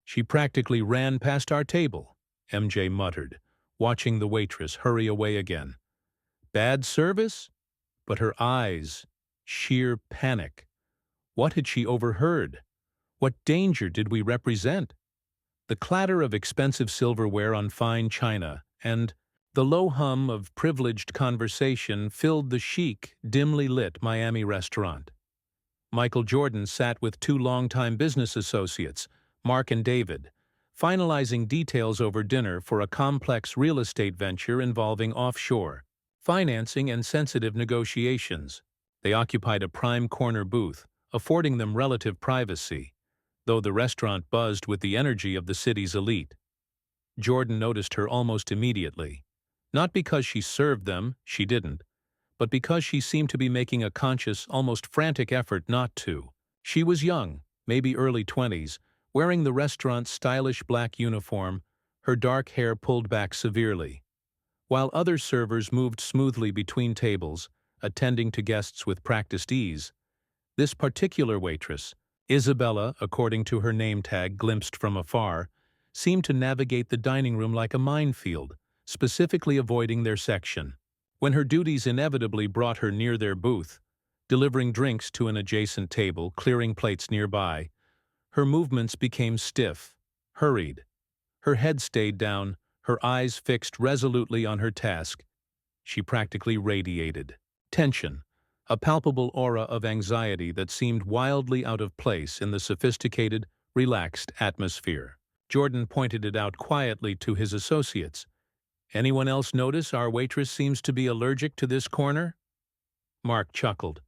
She practically ran past our table, MJ muttered, watching the waitress hurry away again. Bad service? But her eyes, sheer panic. What had she overheard? What danger did we represent? The clatter of expensive silverware on fine china and the low hum of privileged conversation filled the chic, dimly lit Miami restaurant. Michael Jordan sat with two longtime business associates, Mark and David, finalizing details over dinner for a complex real estate venture involving offshore financing and sensitive negotiations. They occupied a prime corner booth, affording them relative privacy, though the restaurant buzzed with the energy of the city's elite. Jordan noticed her almost immediately. Not because she served them, she didn't, but because she seemed to be making a conscious, almost frantic effort not to. She was young, maybe early 20s, wearing the restaurant's stylish black uniform, her dark hair pulled back severely. While other servers moved smoothly between tables, attending to guests with practiced ease, this particular waitress, Isabella, according to her name tag glimpsed from afar, seemed to navigate the dining room like a minefield, specifically avoiding their section. When her duties inevitably brought her near their booth, delivering drinks to an adjacent table, clearing plates nearby, her movements became stiff, hurried. Her head stayed down, her eyes fixed resolutely on her task. She practically radiated tension, a palpable aura of anxiety that seemed wildly out of place in the sophisticated, relaxed atmosphere. Jordan pointed it out quietly to his associates. Anyone else notice our waitress seems to be allergic to this corner? Mark chuckled.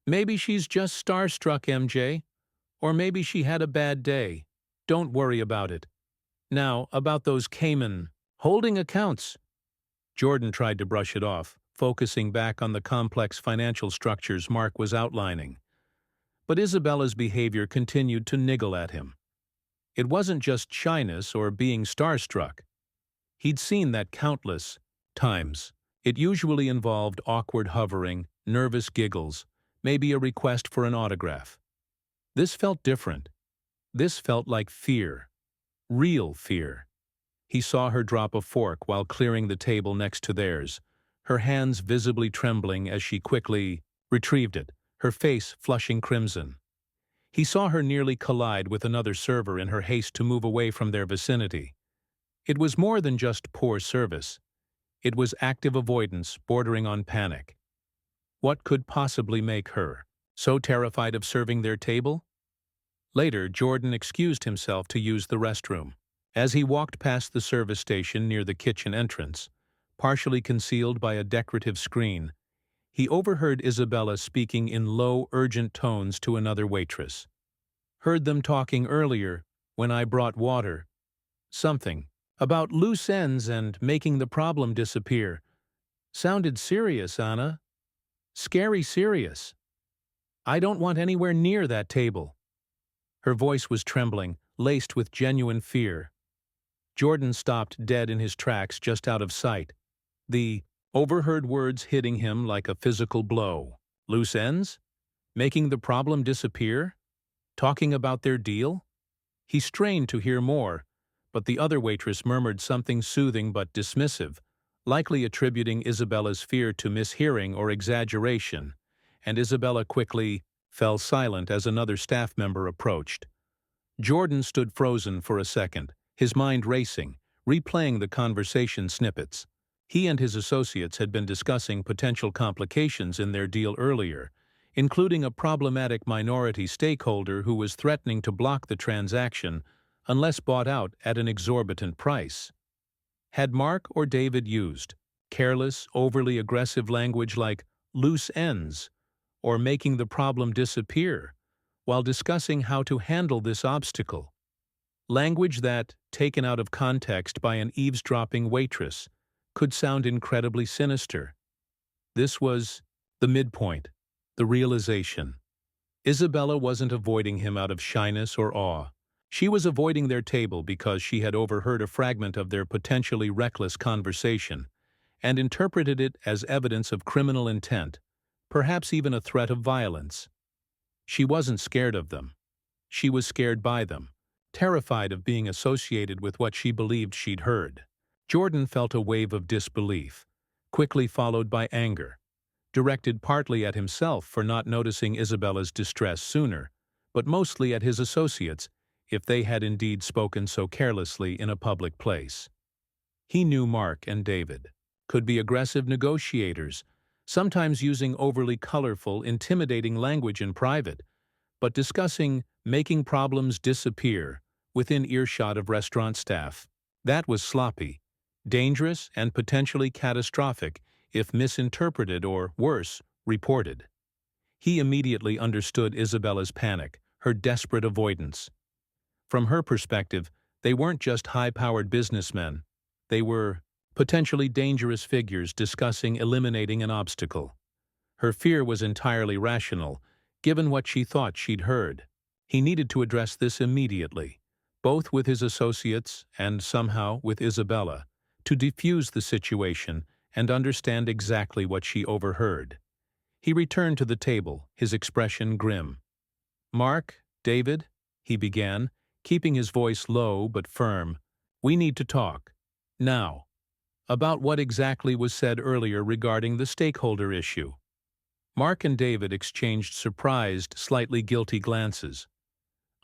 Maybe she's just starstruck, MJ. Or maybe she had a bad day. Don't worry about it. Now, about those Cayman holding accounts. Jordan tried to brush it off, focusing back on the complex financial structures Mark was outlining. But Isabella's behavior continued to niggle at him. It wasn't just shyness or being starstruck. He'd seen that countless times. It usually involved awkward hovering, nervous giggles, maybe a request for an autograph. This felt different. This felt like fear. Real fear. He saw her drop a fork while clearing the table next to theirs, her hands visibly trembling as she quickly retrieved it, her face flushing crimson. He saw her nearly collide with another server in her haste to move away from their vicinity. It was more than just poor service. It was active avoidance bordering on panic. What could possibly make her so terrified of serving their table? Later, Jordan excused himself to use the restroom. As he walked past the service station near the kitchen entrance, partially concealed by a decorative screen, he overheard Isabella speaking in low, urgent tones to another waitress. Heard them talking earlier, when I brought water. Something about loose ends and making the problem disappear. Sounded serious, Anna. Scary serious. I don't want anywhere near that table. Her voice was trembling, laced with genuine fear. Jordan stopped dead in his tracks just out of sight, the overheard words hitting him like a physical blow. Loose ends? Making the problem disappear? Talking about their deal? He strained to hear more, but the other waitress murmured something soothing but dismissive, likely attributing Isabella's fear to mishearing or exaggeration, and Isabella quickly fell silent as another staff member approached. Jordan stood frozen for a second, his mind racing, replaying the conversation snippets. He and his associates had been discussing potential complications in their deal earlier, including a problematic minority stakeholder who was threatening to block the transaction unless bought out at an exorbitant price. Had Mark or David used careless, overly aggressive language like loose ends or making the problem disappear while discussing how to handle this obstacle? Language that, taken out of context by an eavesdropping waitress, could sound incredibly sinister. This was the midpoint, the realization. Isabella wasn't avoiding him out of shyness or awe. She was avoiding their table because she had overheard a fragment of their potentially reckless conversation and interpreted it as evidence of criminal intent, perhaps even a threat of violence. She wasn't scared of them. She was scared by them, terrified of being associated with what she believed she'd heard. Jordan felt a wave of disbelief, quickly followed by anger, directed partly at himself for not noticing Isabella's distress sooner, but mostly at his associates if they had indeed spoken so carelessly in a public place. He knew Mark and David could be aggressive negotiators, sometimes using overly colorful, intimidating language in private, but discussing making problems disappear within earshot of restaurant staff. That was sloppy, dangerous, and potentially catastrophic if misinterpreted or, worse, reported. He immediately understood Isabella's panic, her desperate avoidance. From her perspective, they weren't just high-powered businessmen. They were potentially dangerous figures discussing eliminating an obstacle. Her fear was entirely rational, given what she thought she'd heard. He needed to address this immediately, both with his associates and, somehow, with Isabella, to defuse the situation and understand exactly what she overheard. He returned to the table, his expression grim. "Mark, David," he began, keeping his voice low but firm, "we need to talk. Now. About what exactly was said earlier regarding the stakeholder issue." Mark and David exchanged surprised, slightly guilty glances.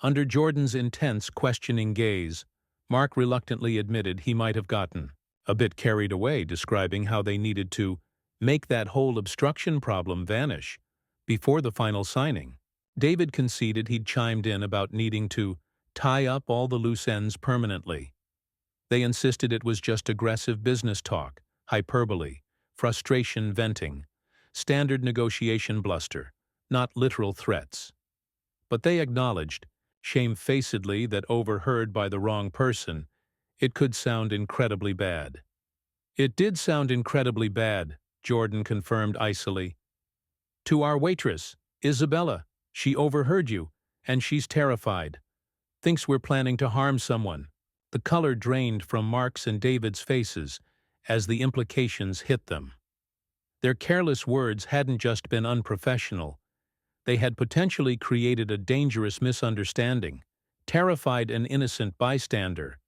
Under Jordan's intense, questioning gaze, Mark reluctantly admitted he might have gotten a bit carried away describing how they needed to make that whole obstruction problem vanish before the final signing. David conceded he'd chimed in about needing to tie up all the loose ends permanently. They insisted it was just aggressive business talk, hyperbole, frustration venting, standard negotiation bluster, not literal threats. But they acknowledged, shamefacedly, that overheard by the wrong person, it could sound incredibly bad. "It did sound incredibly bad," Jordan confirmed icily. "To our waitress, Isabella. She overheard you, and she's terrified. Thinks we're planning to harm someone." The color drained from Mark's and David's faces as the implications hit them. Their careless words hadn't just been unprofessional. They had potentially created a dangerous misunderstanding, terrified an innocent bystander,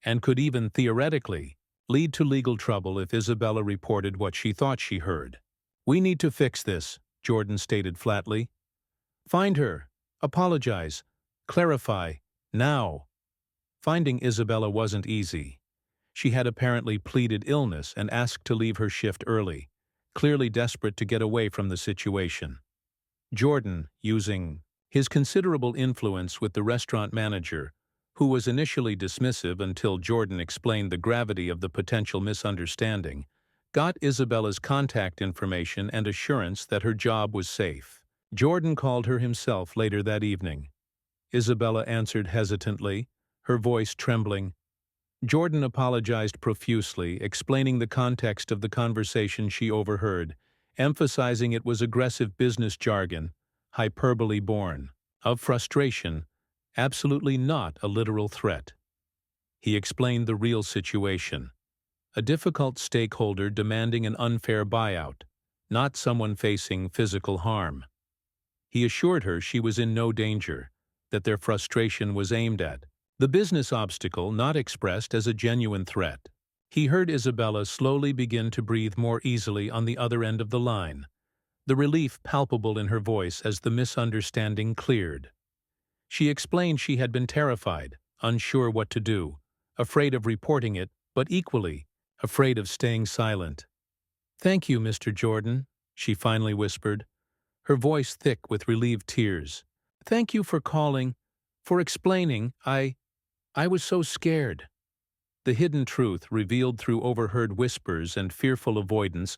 and could even, theoretically, lead to legal trouble if Isabella reported what she thought she heard. "We need to fix this," Jordan stated flatly. "Find her, apologize, clarify, now." Finding Isabella wasn't easy. She had apparently pleaded illness and asked to leave her shift early, clearly desperate to get away from the situation. Jordan, using his considerable influence with the restaurant manager, who was initially dismissive until Jordan explained the gravity of the potential misunderstanding, got Isabella's contact information and assurance that her job was safe. Jordan called her himself later that evening. Isabella answered hesitantly, her voice trembling. Jordan apologized profusely, explaining the context of the conversation she overheard, emphasizing it was aggressive business jargon, hyperbole born of frustration, absolutely not a literal threat. He explained the real situation: a difficult stakeholder demanding an unfair buyout, not someone facing physical harm. He assured her she was in no danger, that their frustration was aimed at the business obstacle, not expressed as a genuine threat. He heard Isabella slowly begin to breathe more easily on the other end of the line, the relief palpable in her voice as the misunderstanding cleared. She explained she had been terrified, unsure what to do, afraid of reporting it, but equally afraid of staying silent. "Thank you, Mr. Jordan," she finally whispered, her voice thick with relieved tears. "Thank you for calling, for explaining. I was so scared." The hidden truth, revealed through overheard whispers and fearful avoidance,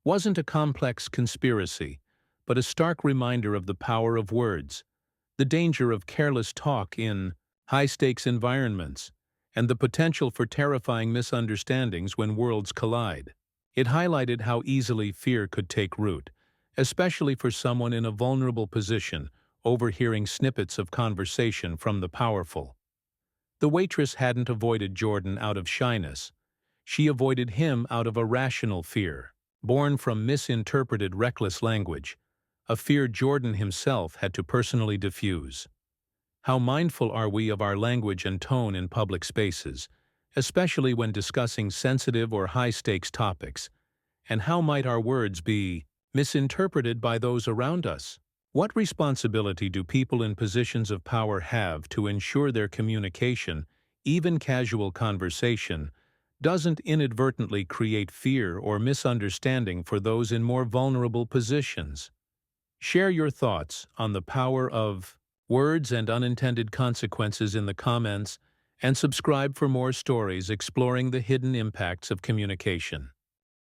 wasn't a complex conspiracy, but a stark reminder of the power of words, the danger of careless talk in high-stakes environments, and the potential for terrifying misunderstandings when worlds collide. It highlighted how easily fear could take root, especially for someone in a vulnerable position, overhearing snippets of conversation from the powerful. The waitress hadn't avoided Jordan out of shyness. She avoided him out of a rational fear, born from misinterpreted reckless language, a fear Jordan himself had to personally diffuse. How mindful are we of our language and tone in public spaces, especially when discussing sensitive or high-stakes topics? And how might our words be misinterpreted by those around us? What responsibility do people in positions of power have to ensure their communication, even casual conversation, doesn't inadvertently create fear or misunderstanding for those in more vulnerable positions? Share your thoughts on the power of words and unintended consequences in the comments, and subscribe for more stories exploring the hidden impacts of communication.